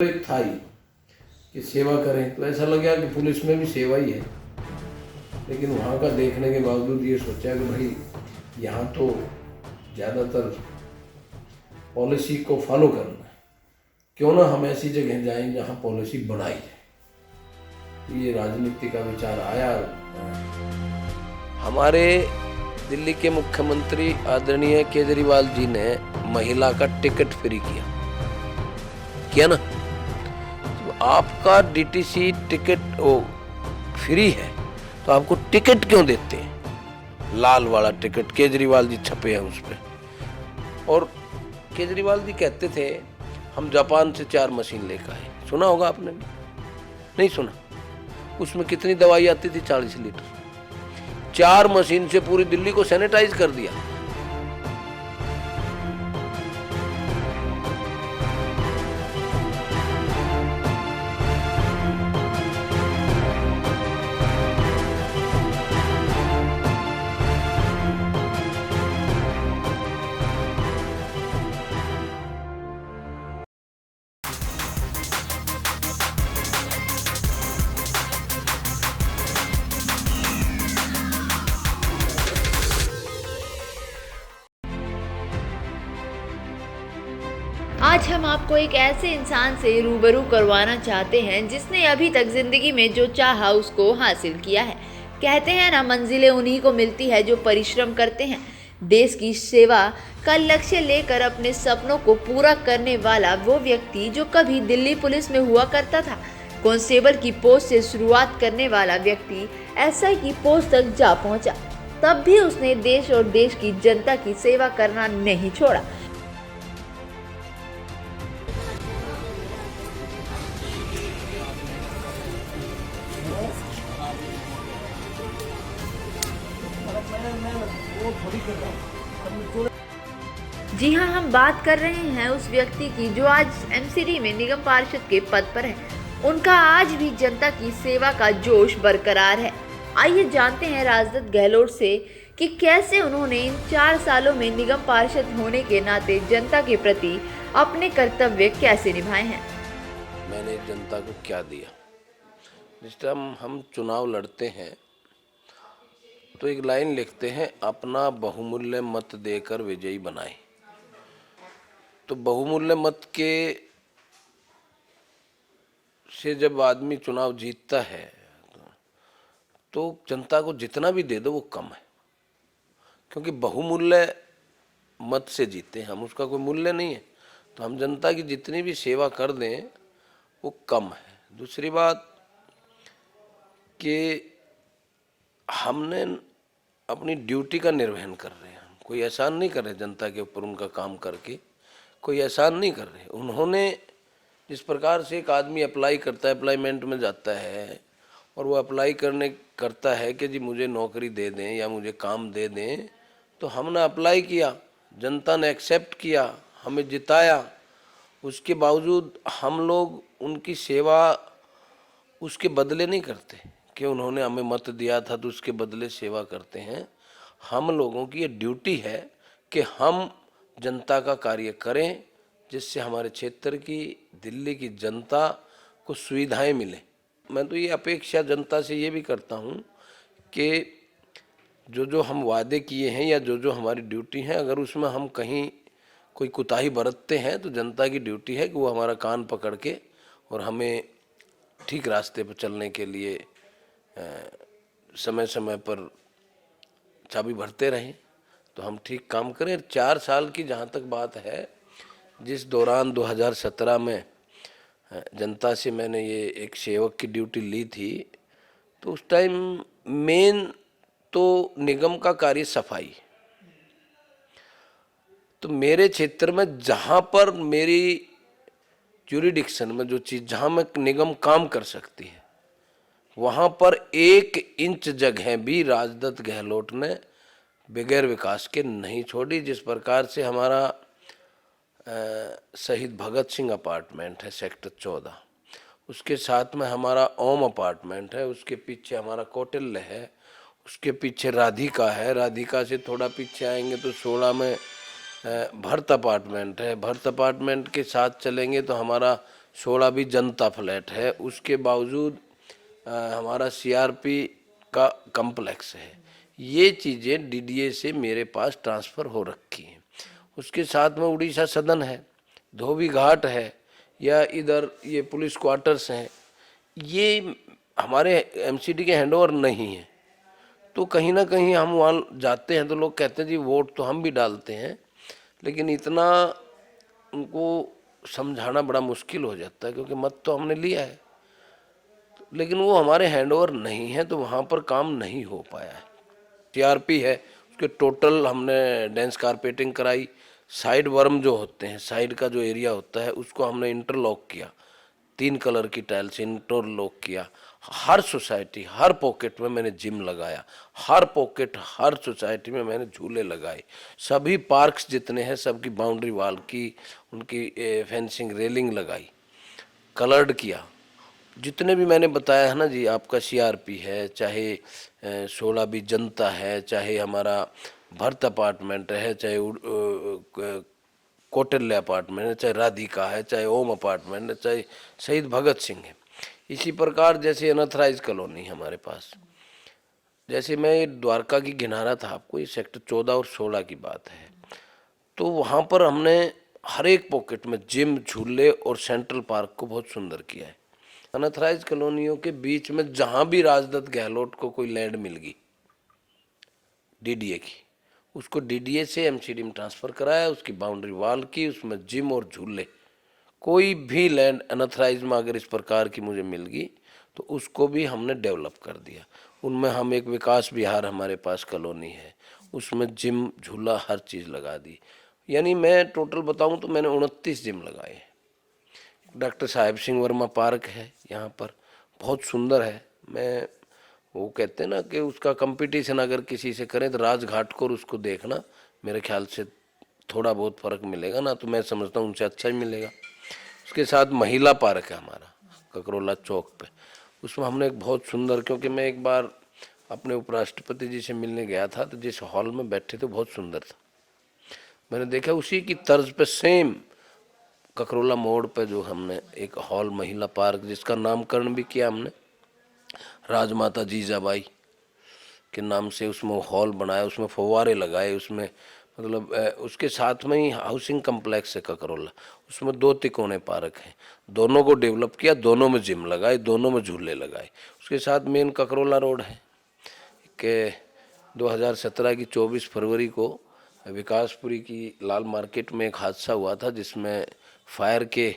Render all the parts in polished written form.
एक था ही कि सेवा करें, तो ऐसा लगा कि पुलिस में भी सेवा ही है। लेकिन वहाँ का देखने के बावजूद ये सोचा कि भाई यहाँ तो ज़्यादातर पॉलिसी को फॉलो करना है, क्यों ना हम ऐसी जगह जाएं जहाँ पॉलिसी बनाई जाए। तो ये राजनीति का विचार आया। हमारे दिल्ली के मुख्यमंत्री आदरणीय केजरीवाल जी ने महिला का टिकट फ्री किया ना। तो आपका डीटीसी टिकट वो फ्री है तो आपको टिकट क्यों देते हैं? लाल वाला टिकट केजरीवाल जी छपे हैं उस पर। और केजरीवाल जी कहते थे हम जापान से 4 मशीन लेकर आए। सुना होगा आपने भी? नहीं सुना? उसमें कितनी दवाई आती थी? 40 लीटर। 4 मशीन से पूरी दिल्ली को सैनिटाइज कर दिया। आज हम आपको एक ऐसे इंसान से रूबरू करवाना चाहते हैं जिसने अभी तक जिंदगी में जो चाहा उसको हासिल किया है। कहते हैं ना, मंजिलें उन्हीं को मिलती है जो परिश्रम करते हैं। देश की सेवा का लक्ष्य लेकर अपने सपनों को पूरा करने वाला वो व्यक्ति जो कभी दिल्ली पुलिस में हुआ करता था, कांस्टेबल की पोस्ट से शुरुआत करने वाला व्यक्ति एसआई की पोस्ट तक जा पहुंचा। तब भी उसने देश और देश की जनता की सेवा करना नहीं छोड़ा। जी हाँ, हम बात कर रहे हैं उस व्यक्ति की जो आज एमसीडी में निगम पार्षद के पद पर है। उनका आज भी जनता की सेवा का जोश बरकरार है। आइए जानते हैं राजदत्त गहलोत से कि कैसे उन्होंने इन 4 सालों में निगम पार्षद होने के नाते जनता के प्रति अपने कर्तव्य कैसे निभाए हैं। मैंने जनता को क्या दिया? जिस टाइम हम चुनाव लड़ते हैं तो एक लाइन लिखते हैं, अपना बहुमूल्य मत देकर विजयी बनाए। तो बहुमूल्य मत के से जब आदमी चुनाव जीतता है तो जनता को जितना भी दे दो वो कम है, क्योंकि बहुमूल्य मत से जीते हम, उसका कोई मूल्य नहीं है। तो हम जनता की जितनी भी सेवा कर दें वो कम है। दूसरी बात कि हमने अपनी ड्यूटी का निर्वहन कर रहे हैं। हम कोई एहसान नहीं कर रहे जनता के ऊपर उनका काम करके, कोई एहसान नहीं कर रहे। उन्होंने जिस प्रकार से एक आदमी अप्लाई करता है, अप्लाईमेंट में जाता है और वो अप्लाई करता है कि जी मुझे नौकरी दे दें या मुझे काम दे दें, तो हमने अप्लाई किया, जनता ने एक्सेप्ट किया, हमें जिताया। उसके बावजूद हम लोग उनकी सेवा उसके बदले नहीं करते कि उन्होंने हमें मत दिया था तो उसके बदले सेवा करते हैं। हम लोगों की ये ड्यूटी है कि हम जनता का कार्य करें जिससे हमारे क्षेत्र की, दिल्ली की जनता को सुविधाएं मिलें। मैं तो ये अपेक्षा जनता से ये भी करता हूँ कि जो जो हम वादे किए हैं या जो जो हमारी ड्यूटी है, अगर उसमें हम कहीं कोई कुताही बरतते हैं तो जनता की ड्यूटी है कि वो हमारा कान पकड़ के और हमें ठीक रास्ते पर चलने के लिए समय समय पर चाबी भरते रहें, तो हम ठीक काम करें। 4 साल की जहाँ तक बात है, जिस दौरान 2017 में जनता से मैंने ये एक सेवक की ड्यूटी ली थी, तो उस टाइम मेन तो निगम का कार्य सफाई। तो मेरे क्षेत्र में जहाँ पर मेरी ज्यूरिडिक्शन में जो चीज़ जहाँ मैं निगम काम कर सकती है, वहाँ पर 1 इंच जगह भी राजदत्त गहलोत ने बगैर विकास के नहीं छोड़ी। जिस प्रकार से हमारा शहीद भगत सिंह अपार्टमेंट है सेक्टर 14, उसके साथ में हमारा ओम अपार्टमेंट है, उसके पीछे हमारा कौटिल्य है, उसके पीछे राधिका है, राधिका से थोड़ा पीछे आएंगे तो 16 में भरत अपार्टमेंट है, भरत अपार्टमेंट के साथ चलेंगे तो हमारा 16 भी जनता फ्लैट है, उसके बावजूद हमारा सीआरपी का कम्प्लेक्स है। ये चीज़ें डीडीए से मेरे पास ट्रांसफ़र हो रखी हैं। उसके साथ में उड़ीसा सदन है, धोबी घाट है, या इधर ये पुलिस क्वार्टर्स हैं, ये हमारे एमसीडी के हैंडओवर नहीं है। तो कहीं ना कहीं हम वहाँ जाते हैं तो लोग कहते हैं जी वोट तो हम भी डालते हैं, लेकिन इतना उनको समझाना बड़ा मुश्किल हो जाता है, क्योंकि मत तो हमने लिया है, लेकिन वो हमारे हैंडओवर नहीं है, तो वहाँ पर काम नहीं हो पाया है। टीआरपी है, उसके टोटल हमने डेंस कारपेटिंग कराई। साइड वर्म जो होते हैं, साइड का जो एरिया होता है, उसको हमने इंटरलॉक किया, 3 कलर की टाइल से इंटरलॉक किया। हर सोसाइटी, हर पॉकेट में मैंने जिम लगाया, हर पॉकेट, हर सोसाइटी में मैंने झूले लगाए। सभी पार्क्स जितने हैं सबकी बाउंड्री वाल की, उनकी फेंसिंग रेलिंग लगाई, कलर्ड किया। जितने भी मैंने बताया है ना जी, आपका सीआरपी है, चाहे 16 भी जनता है, चाहे हमारा भरत अपार्टमेंट है, चाहे कौटिल्य अपार्टमेंट है, चाहे राधिका है, चाहे ओम अपार्टमेंट है, चाहे शहीद भगत सिंह है। इसी प्रकार जैसे अनथराइज कॉलोनी हमारे पास, जैसे मैं द्वारका की गिनारा था आपको, ये सेक्टर 14 और 16 की बात है, तो वहाँ पर हमने हर एक पॉकेट में जिम, झूले और सेंट्रल पार्क को बहुत सुंदर किया है। अनथराइज कॉलोनियों के बीच में जहाँ भी राजदत्त गहलोत को कोई लैंड मिल गई डीडीए की, उसको डीडीए से एमसीडी में ट्रांसफ़र कराया, उसकी बाउंड्री वाल की, उसमें जिम और झूले। कोई भी लैंड अनथराइज में अगर इस प्रकार की मुझे मिल गई तो उसको भी हमने डेवलप कर दिया। उनमें हम एक विकास विहार हमारे पास कॉलोनी है, उसमें जिम, झूला, हर चीज़ लगा दी। यानी मैं टोटल बताऊं तो मैंने 29 जिम लगाए हैं। डॉक्टर साहिब सिंह वर्मा पार्क है यहाँ पर, बहुत सुंदर है। मैं वो कहते हैं ना कि उसका कंपटीशन अगर किसी से करें तो राजघाट को और उसको देखना, मेरे ख्याल से थोड़ा बहुत फ़र्क मिलेगा ना, तो मैं समझता हूँ उनसे अच्छा ही मिलेगा। उसके साथ महिला पार्क है हमारा ककरोला चौक पे, उसमें हमने एक बहुत सुंदर, क्योंकि मैं एक बार अपने उपराष्ट्रपति जी से मिलने गया था, तो जिस हॉल में बैठे थे बहुत सुंदर था। मैंने देखा उसी की तर्ज पे सेम ककरोला मोड़ पे जो हमने एक हॉल महिला पार्क, जिसका नामकरण भी किया हमने राजमाता जीजाबाई के नाम से, उसमें हॉल बनाया, उसमें फव्वारे लगाए, उसमें मतलब उसके साथ में ही हाउसिंग कम्प्लेक्स है ककरोला, उसमें 2 तिकोने पार्क हैं, दोनों को डेवलप किया, दोनों में जिम लगाए, दोनों में झूले लगाए। उसके साथ मेन ककरोला रोड है कि 2017 की 24 फरवरी को विकासपुरी की लाल मार्केट में एक हादसा हुआ था, जिसमें फायर के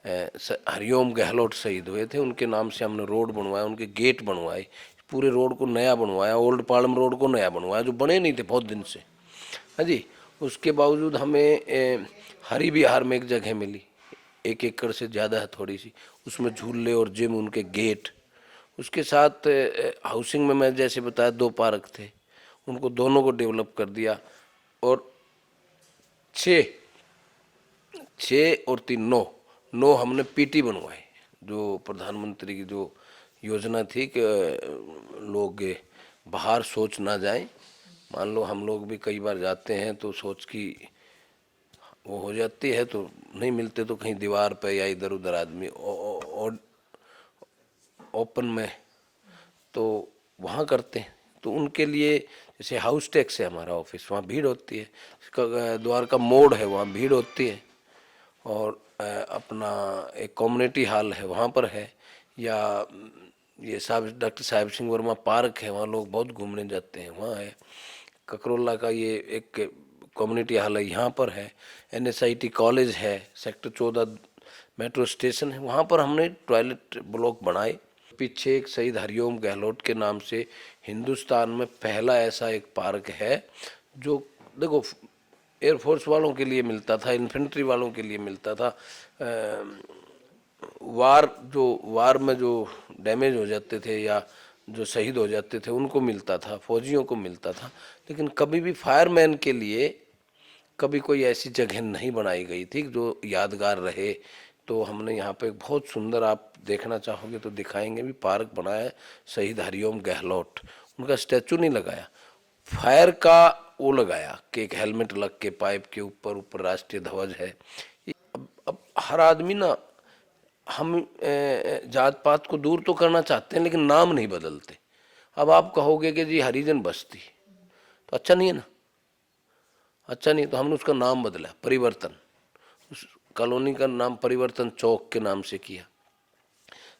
हरिओम गहलोत शहीद हुए थे। उनके नाम से हमने रोड बनवाया, उनके गेट बनवाए, पूरे रोड को नया बनवाया, ओल्ड पालम रोड को नया बनवाया, जो बने नहीं थे बहुत दिन से। हाँ जी, उसके बावजूद हमें हरी बिहार में एक जगह मिली, 1 एकड़ से ज़्यादा है थोड़ी सी, उसमें झूले और जिम, उनके गेट। उसके साथ हाउसिंग में मैं जैसे बताया 2 पार्क थे, उनको दोनों को डेवलप कर दिया। और 6 और 3 9 हमने पीटी बनवाए, जो प्रधानमंत्री की जो योजना थी कि लोग बाहर सोच ना जाएं। मान लो हम लोग भी कई बार जाते हैं तो सोच की वो हो जाती है, तो नहीं मिलते तो कहीं दीवार पे या इधर उधर आदमी ओपन में तो वहाँ करते हैं। तो उनके लिए जैसे हाउस टैक्स है हमारा ऑफिस, वहाँ भीड़ होती है, द्वारका मोड़ है वहाँ भीड़ होती है, और अपना एक कम्युनिटी हॉल है वहाँ पर है, या ये डॉक्टर साहिब सिंह वर्मा पार्क है, वहाँ लोग बहुत घूमने जाते हैं, वहाँ है। ककरोला का ये एक कम्युनिटी हॉल है, यहाँ पर है। NSIT कॉलेज है, सेक्टर 14 मेट्रो स्टेशन है, वहाँ पर हमने टॉयलेट ब्लॉक बनाए। पीछे एक शहीद हरिओम गहलोत के नाम से हिंदुस्तान में पहला ऐसा एक पार्क है जो देखो एयरफोर्स वालों के लिए मिलता था, इन्फेंट्री वालों के लिए मिलता था, वार में जो डैमेज हो जाते थे या जो शहीद हो जाते थे उनको मिलता था, फौजियों को मिलता था, लेकिन कभी भी फायरमैन के लिए कभी कोई ऐसी जगह नहीं बनाई गई थी जो यादगार रहे। तो हमने यहाँ पे बहुत सुंदर, आप देखना चाहोगे तो दिखाएंगे भी, पार्क बनाया है शहीद हरिओम गहलोत। उनका स्टैचू नहीं लगाया, फायर का वो लगाया कि एक हेलमेट लग के पाइप के ऊपर राष्ट्रीय ध्वज है। अब हर आदमी ना हम जात पात को दूर तो करना चाहते हैं लेकिन नाम नहीं बदलते। अब आप कहोगे कि जी हरिजन बस्ती, तो अच्छा नहीं है ना, अच्छा नहीं, तो हमने उसका नाम बदला, परिवर्तन। उस कॉलोनी का नाम परिवर्तन चौक के नाम से किया।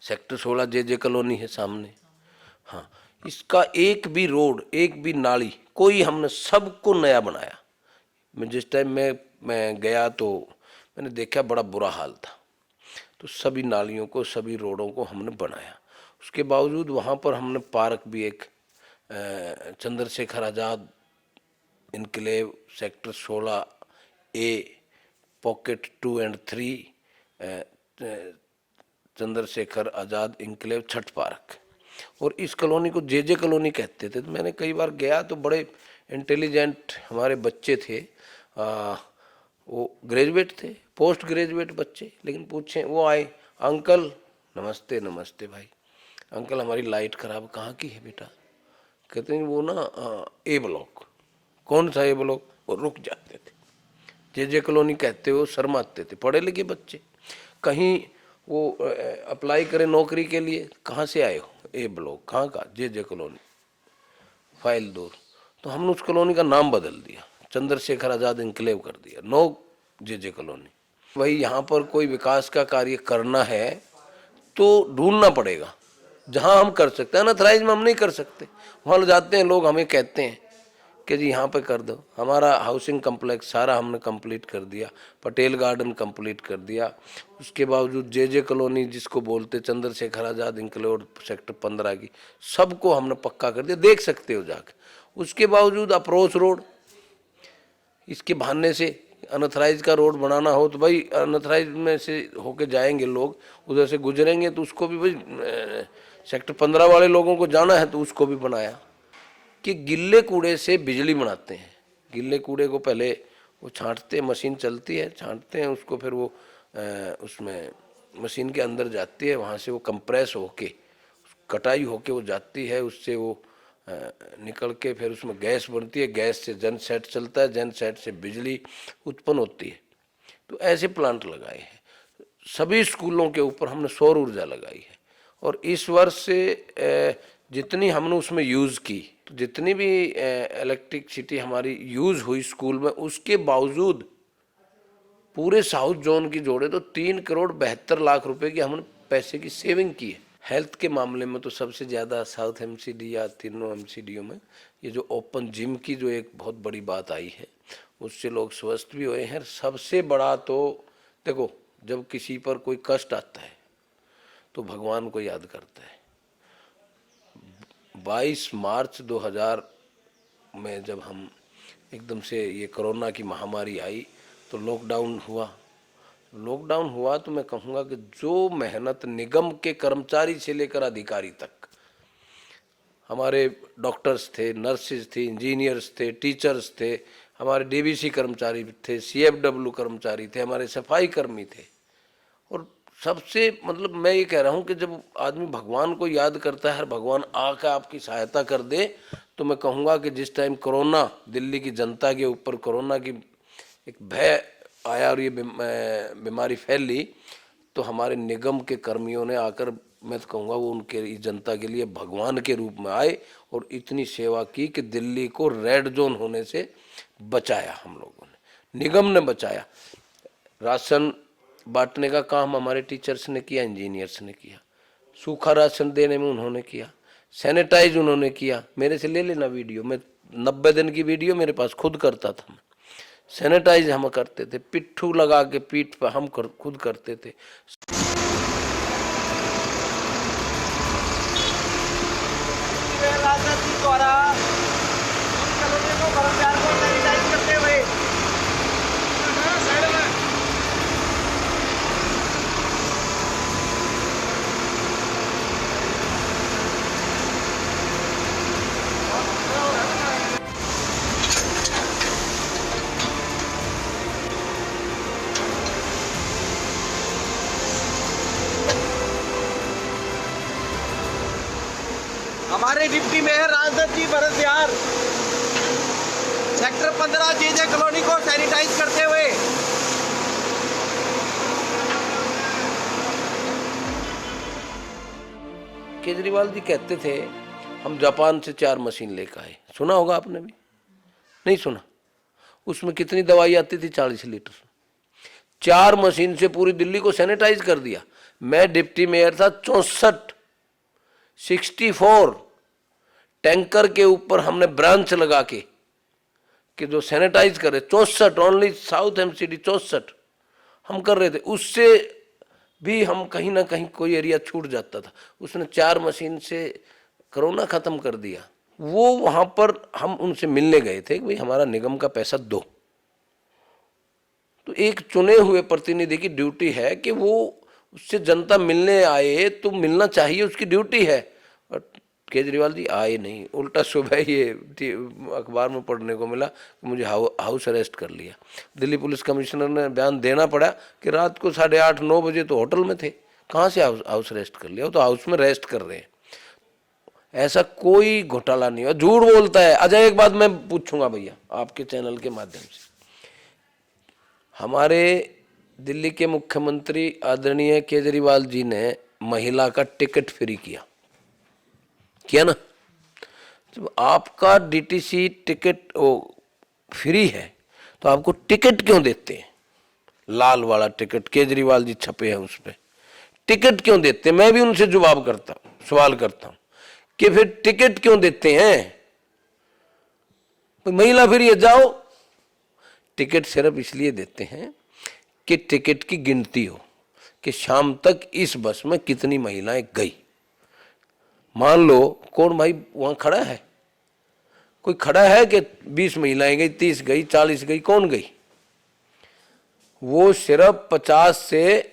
सेक्टर 16 जे कॉलोनी है सामने। हाँ, इसका एक भी रोड, एक भी नाली, कोई, हमने सबको नया बनाया। मैं जिस टाइम मैं गया तो मैंने देखा बड़ा बुरा हाल था, तो सभी नालियों को, सभी रोडों को हमने बनाया। उसके बावजूद वहाँ पर हमने पार्क भी एक Chandrashekhar Azad enclave sector 16A pocket 2 और 3 चंद्रशेखर आज़ाद इनक्लेव छठ पार्क, और इस कॉलोनी को जे कॉलोनी कहते थे। तो मैंने कई बार गया तो बड़े इंटेलिजेंट हमारे बच्चे थे, वो ग्रेजुएट थे, पोस्ट ग्रेजुएट बच्चे, लेकिन पूछें वो आए, अंकल नमस्ते, नमस्ते भाई, अंकल हमारी लाइट खराब, कहाँ की है बेटा? कहते हैं वो ना ए ब्लॉक। कौन सा ए ब्लॉक? वो रुक जाते थे, जे कॉलोनी कहते वो शर्माते थे, पढ़े लिखे बच्चे। कहीं वो अप्लाई करें नौकरी के लिए, कहाँ से आए हो? ए ब्लॉक। कहाँ का? जे कॉलोनी, फाइल दो। तो हमने उस कॉलोनी का नाम बदल दिया, चंद्रशेखर आज़ाद इनक्लेव कर दिया, नो जे कॉलोनी। वही यहाँ पर कोई विकास का कार्य करना है तो ढूंढना पड़ेगा जहाँ हम कर सकते हैं। अनथराइज में हम नहीं कर सकते। वहाँ जाते हैं लोग, हमें कहते हैं कि जी यहाँ पे कर दो। हमारा हाउसिंग कम्प्लेक्स सारा हमने कंप्लीट कर दिया, पटेल गार्डन कंप्लीट कर दिया। उसके बावजूद जे कॉलोनी जिसको बोलते चंद्रशेखर आज़ाद इनक्लेव सेक्टर 15 की, सबको हमने पक्का कर दिया, देख सकते हो जाकर। उसके बावजूद अप्रोच रोड, इसके बहाने से अनथराइज का रोड बनाना हो तो भाई अनथराइज में से होके जाएंगे लोग, उधर से गुजरेंगे तो उसको भी भाई सेक्टर 15 वाले लोगों को जाना है तो उसको भी बनाया। कि गिल्ले कूड़े से बिजली बनाते हैं। गिल्ले कूड़े को पहले वो छांटते, मशीन चलती है, छांटते हैं उसको, फिर वो उसमें मशीन के अंदर जाती है, वहाँ से वो कंप्रेस होके कटाई होके वो जाती है, उससे वो निकल के फिर उसमें गैस बनती है, गैस से जन सेट चलता है, जन सेट से बिजली उत्पन्न होती है। तो ऐसे प्लांट लगाए हैं। सभी स्कूलों के ऊपर हमने सौर ऊर्जा लगाई है। और इस वर्ष से जितनी हमने उसमें यूज़ की, तो जितनी भी इलेक्ट्रिसिटी हमारी यूज़ हुई स्कूल में, उसके बावजूद पूरे साउथ जोन की जोड़े तो 3,72,00,000 रुपए की हमने पैसे की सेविंग की है। हेल्थ के मामले में तो सबसे ज़्यादा साउथ एमसीडी या तीनों एमसीडीओ में ये जो ओपन जिम की जो एक बहुत बड़ी बात आई है, उससे लोग स्वस्थ भी हुए हैं। सबसे बड़ा तो देखो, जब किसी पर कोई कष्ट आता है तो भगवान को याद करता है। 22 मार्च 2000 में जब हम एकदम से ये कोरोना की महामारी आई तो लॉकडाउन हुआ तो मैं कहूँगा कि जो मेहनत निगम के कर्मचारी से लेकर अधिकारी तक, हमारे डॉक्टर्स थे, नर्सेज थे, इंजीनियर्स थे, टीचर्स थे, हमारे डीवीसी कर्मचारी थे, सीएफडब्ल्यू कर्मचारी थे, हमारे सफाई कर्मी थे। और सबसे मतलब मैं ये कह रहा हूँ कि जब आदमी भगवान को याद करता है, हर भगवान आकर आपकी सहायता कर दे, तो मैं कहूँगा कि जिस टाइम कोरोना, दिल्ली की जनता के ऊपर कोरोना की एक भय आया और ये बीमारी फैली, तो हमारे निगम के कर्मियों ने आकर, मैं तो कहूँगा वो उनके जनता के लिए भगवान के रूप में आए और इतनी सेवा की कि दिल्ली को रेड जोन होने से बचाया। हम लोगों ने, निगम ने बचाया। राशन बांटने का काम हमारे टीचर्स ने किया, इंजीनियर्स ने किया, सूखा राशन देने में उन्होंने किया, सैनिटाइज उन्होंने किया। मेरे से ले लेना वीडियो, मैं 90 दिन की वीडियो मेरे पास खुद करता था। मैं सैनिटाइज हम करते थे, पिट्ठू लगा के पीठ पर हम खुद करते थे। हमारे डिप्टी मेयर राजदत्त जी भरत सेक्टर 15 जे कॉलोनी को सैनिटाइज करते हुए केजरीवाल जी कहते थे हम जापान से 4 मशीन लेकर आए, सुना होगा आपने भी, नहीं सुना? उसमें कितनी दवाई आती थी? 40 लीटर। 4 मशीन से पूरी दिल्ली को सैनिटाइज कर दिया। मैं डिप्टी मेयर था, 64 टैंकर के ऊपर हमने ब्रांच लगा के कि जो सैनिटाइज करे, 64 ओनली साउथ एमसीडी 64 हम कर रहे थे। उससे भी हम कहीं ना कहीं कोई एरिया छूट जाता था। उसने 4 मशीन से कोरोना खत्म कर दिया। वो वहां पर हम उनसे मिलने गए थे कि भाई हमारा निगम का पैसा दो। तो एक चुने हुए प्रतिनिधि की ड्यूटी है कि वो उससे जनता मिलने आए तो मिलना चाहिए, उसकी ड्यूटी है। और केजरीवाल जी आए नहीं, उल्टा सुबह ये अखबार में पढ़ने को मिला कि मुझे हाउस अरेस्ट कर लिया। दिल्ली पुलिस कमिश्नर ने बयान देना पड़ा कि रात को 8:30-9 बजे तो होटल में थे, कहाँ से हाउस अरेस्ट कर लिया? वो तो हाउस में रेस्ट कर रहे हैं। ऐसा कोई घोटाला नहीं हुआ, झूठ बोलता है। अच्छा, एक बात मैं पूछूंगा भैया आपके चैनल के माध्यम से, हमारे दिल्ली के मुख्यमंत्री आदरणीय केजरीवाल जी ने महिला का टिकट फ्री किया ना? जब आपका डीटीसी टिकट फ्री है तो आपको टिकट क्यों देते हैं? लाल वाला टिकट केजरीवाल जी छपे हैं उस पर, टिकट क्यों देते हैं? मैं भी उनसे सवाल करता हूं कि फिर टिकट क्यों देते हैं? महिला फ्री है, जाओ। टिकट सिर्फ इसलिए देते हैं कि टिकट की गिनती हो कि शाम तक इस बस में कितनी महिलाएं गई। मान लो कौन भाई वहां खड़ा है? कोई खड़ा है कि 20 महिलाएं गई, 30 गई, 40 गई? कौन गई? वो सिर्फ 50 से,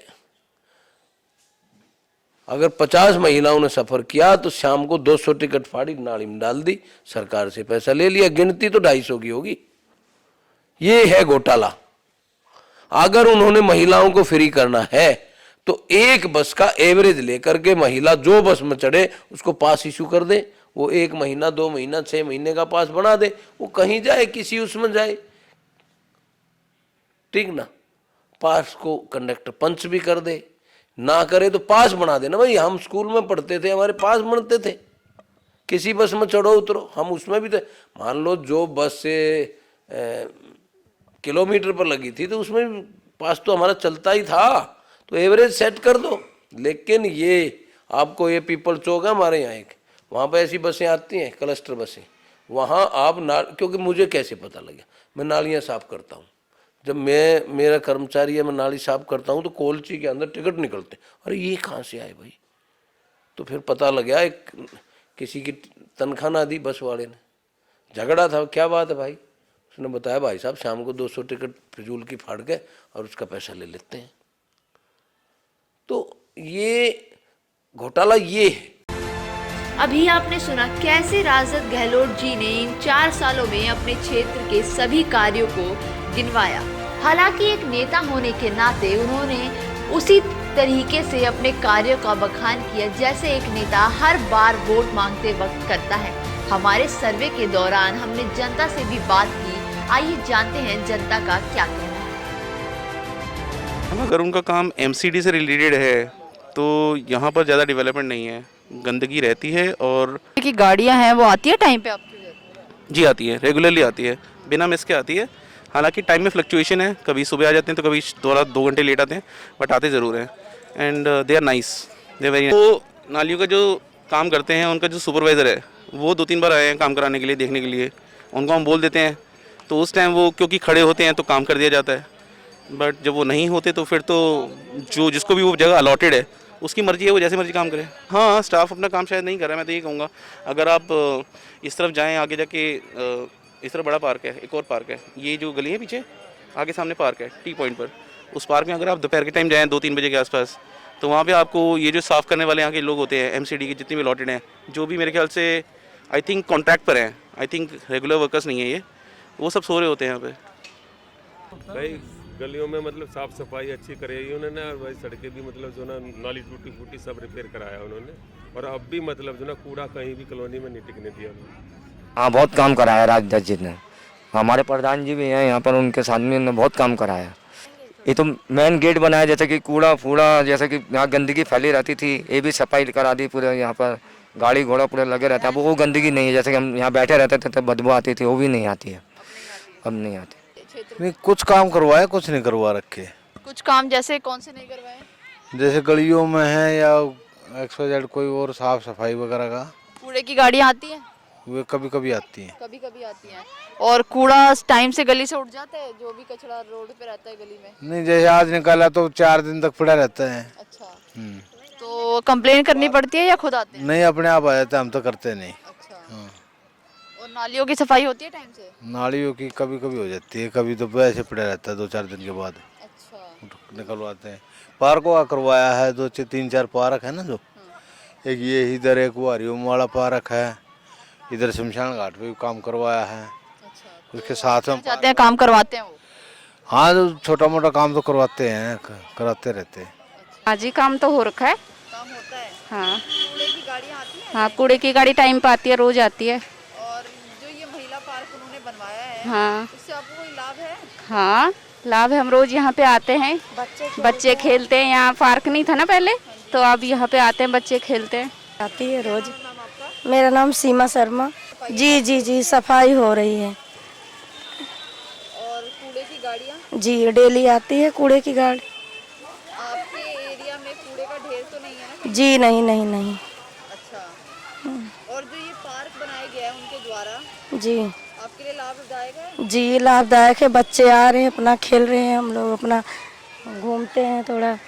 अगर 50 महिलाओं ने सफर किया तो शाम को 200 टिकट फाड़ी नाली में डाल दी, सरकार से पैसा ले लिया। गिनती तो 250 की होगी। ये है घोटाला। अगर उन्होंने महिलाओं को फ्री करना है तो एक बस का एवरेज लेकर के महिला जो बस में चढ़े उसको पास इशू कर दे। वो 1 महीना, 2 महीना, 6 महीने का पास बना दे, वो कहीं जाए, किसी उसमें जाए, ठीक ना? पास को कंडक्टर पंच भी कर दे, ना करे तो पास बना देना। भाई हम स्कूल में पढ़ते थे, हमारे पास बनते थे, किसी बस में चढ़ो उतरो, हम उसमें भी थे। मान लो जो बस से किलोमीटर पर लगी थी तो उसमें भी पास तो हमारा चलता ही था। तो एवरेज सेट कर दो। लेकिन ये आपको, ये पीपल चौक है हमारे यहाँ एक, वहाँ पे ऐसी बसें आती हैं, क्लस्टर बसें, वहाँ आप क्योंकि मुझे कैसे पता लगा, मैं नालियाँ साफ़ करता हूँ। जब मेरा कर्मचारी है, मैं नाली साफ़ करता हूँ तो कोलची के अंदर टिकट निकलते, अरे ये कहाँ से आए भाई? तो फिर पता लग गया किसी की तनख्वाह ना दी बस वाले ने, झगड़ा था, क्या बात है भाई? उसने बताया भाई साहब शाम को 200 टिकट फिजूल की फाड़ के और उसका पैसा ले लेते हैं। तो ये घोटाला ये है। अभी आपने सुना कैसे राजद गहलोत जी ने इन 4 सालों में अपने क्षेत्र के सभी कार्यों को गिनवाया। हालांकि एक नेता होने के नाते उन्होंने उसी तरीके से अपने कार्यों का बखान किया जैसे एक नेता हर बार वोट मांगते वक्त करता है। हमारे सर्वे के दौरान हमने जनता से भी बात की, आइए जानते हैं जनता का क्या कहना है। अगर उनका काम एमसीडी से रिलेटेड है तो यहाँ पर ज़्यादा डेवलपमेंट नहीं है, गंदगी रहती है। और की गाड़ियाँ हैं वो आती है टाइम पे आपके घर? जी आती है, रेगुलरली आती है, बिना मिस के आती है। हालांकि टाइम में फ्लक्चुएशन है, कभी सुबह आ जाते हैं तो कभी 2 घंटे लेट आते हैं, बट आते ज़रूर हैं। And they are nice, they very. तो नालियों का जो काम करते हैं उनका जो सुपरवाइज़र है वो 2-3 बार आए हैं काम कराने के लिए, देखने के लिए। उनको हम बोल देते हैं तो उस टाइम वो क्योंकि खड़े होते हैं तो काम कर दिया जाता है, बट जब वो नहीं होते तो फिर तो जिसको भी वो जगह अलॉटेड है उसकी मर्जी है, वो जैसे मर्जी काम करे। हाँ, स्टाफ अपना काम शायद नहीं कर रहा है, मैं तो ये कहूँगा। अगर आप इस तरफ जाएँ, आगे जाके इस तरफ बड़ा पार्क है, एक और पार्क है, ये जो गली है पीछे आगे सामने पार्क है टी पॉइंट पर, उस पार्क में अगर आप दोपहर के टाइम जाएँ 2-3 बजे के आसपास, तो वहाँ पे आपको ये जो साफ़ करने वाले यहाँ के लोग होते हैं, एमसीडी के जितने भी अलॉटेड हैं, जो भी मेरे ख्याल से आई थिंक कॉन्ट्रैक्ट पर हैं, आई थिंक रेगुलर वर्कर्स नहीं है ये, वो सब सो रहे होते हैं यहाँ पे। भाई गलियों में मतलब साफ सफाई अच्छी कराई उन्होंने, और भाई सड़कें भी मतलब जो ना नाली टूटी फूटी सब रिपेयर कराया उन्होंने। और अब भी मतलब जो ना कूड़ा कहीं भी कॉलोनी में नहीं टिकने दिया उन्होंने। हाँ, बहुत काम कराया राजदत्त जी ने। हमारे प्रधान जी भी हैं यहाँ पर, उनके साथ में बहुत काम कराया। ये तो मेन गेट बनाया, जैसे कि कूड़ा फूड़ा, जैसे कि यहाँ गंदगी फैली रहती थी, ये भी सफाई करा दी पूरे। यहाँ पर गाड़ी घोड़ा पूरे लगे रहता है, अब वो गंदगी नहीं है। जैसे कि हम यहाँ बैठे रहते थे तो बदबू आती थी, वो भी नहीं आती है, अब नहीं आती। नहीं, कुछ काम करवाए, कुछ नहीं करवा रखे। कुछ काम जैसे कौन से नहीं करवाए? जैसे गलियों में है या XYZ कोई और साफ सफाई वगैरह का। कूड़े की गाड़ियाँ आती हैं? वे कभी कभी आती हैं। कभी कभी आती हैं। और कूड़ा टाइम से गली से उठ जाता है, जो भी कचरा रोड पे रहता है गली में? नहीं, जैसे आज निकाला तो 4 दिन तक पड़ा रहता है। अच्छा, तो कंप्लेन करनी पड़ती है या खुद आते हैं? नहीं, अपने आप आ जाते हैं, हम तो करते नहीं। अच्छा। हाँ। और नालियों की सफाई होती है टाइम से? नालियों की कभी कभी हो जाती है, कभी तो वैसे पड़ा रहता है, 2-4 दिन के बाद अच्छा। निकलवाते हैं। पार्कों का करवाया है, 2-3-4 पार्क है ना, जो एक ये इधर एक वो हरिओम वाला पार्क है, इधर शमशान घाट पे भी काम करवाया है। अच्छा, उसके साथ में चाहते हैं काम करवाते हैं वो? हाँ, जो छोटा मोटा काम तो करवाते हैं, कराते रहते हैं। हाँ जी, काम तो हो रखा है। काम होता है? हाँ कूड़े की गाड़ियाँ आती हैं? हाँ, कूड़े की गाड़ी टाइम पे आती है, रोज आती है। और जो ये महिला पार्क उन्होंने बनवाया है, हाँ उससे आपको कोई लाभ है? हाँ, लाभ है। हम रोज यहाँ पे आते हैं, बच्चे खेलते हैं। यहाँ पार्क नहीं था ना पहले, तो अब यहाँ पे आते हैं, बच्चे खेलते हैं। आती है रोज। मेरा नाम सीमा शर्मा। जी जी जी, सफाई हो रही है। और कूड़े की गाड़ियाँ? जी, डेली आती है कूड़े की गाड़ी। आपके एरिया में कूड़े का ढेर तो नहीं है ना? जी नहीं नहीं नहीं। अच्छा। और जो ये पार्क बनाया गया है उनके द्वारा, जी आपके लिए लाभदायक है? जी, लाभदायक है। बच्चे आ रहे हैं, अपना खेल रहे हैं, हम लोग अपना घूमते हैं थोड़ा।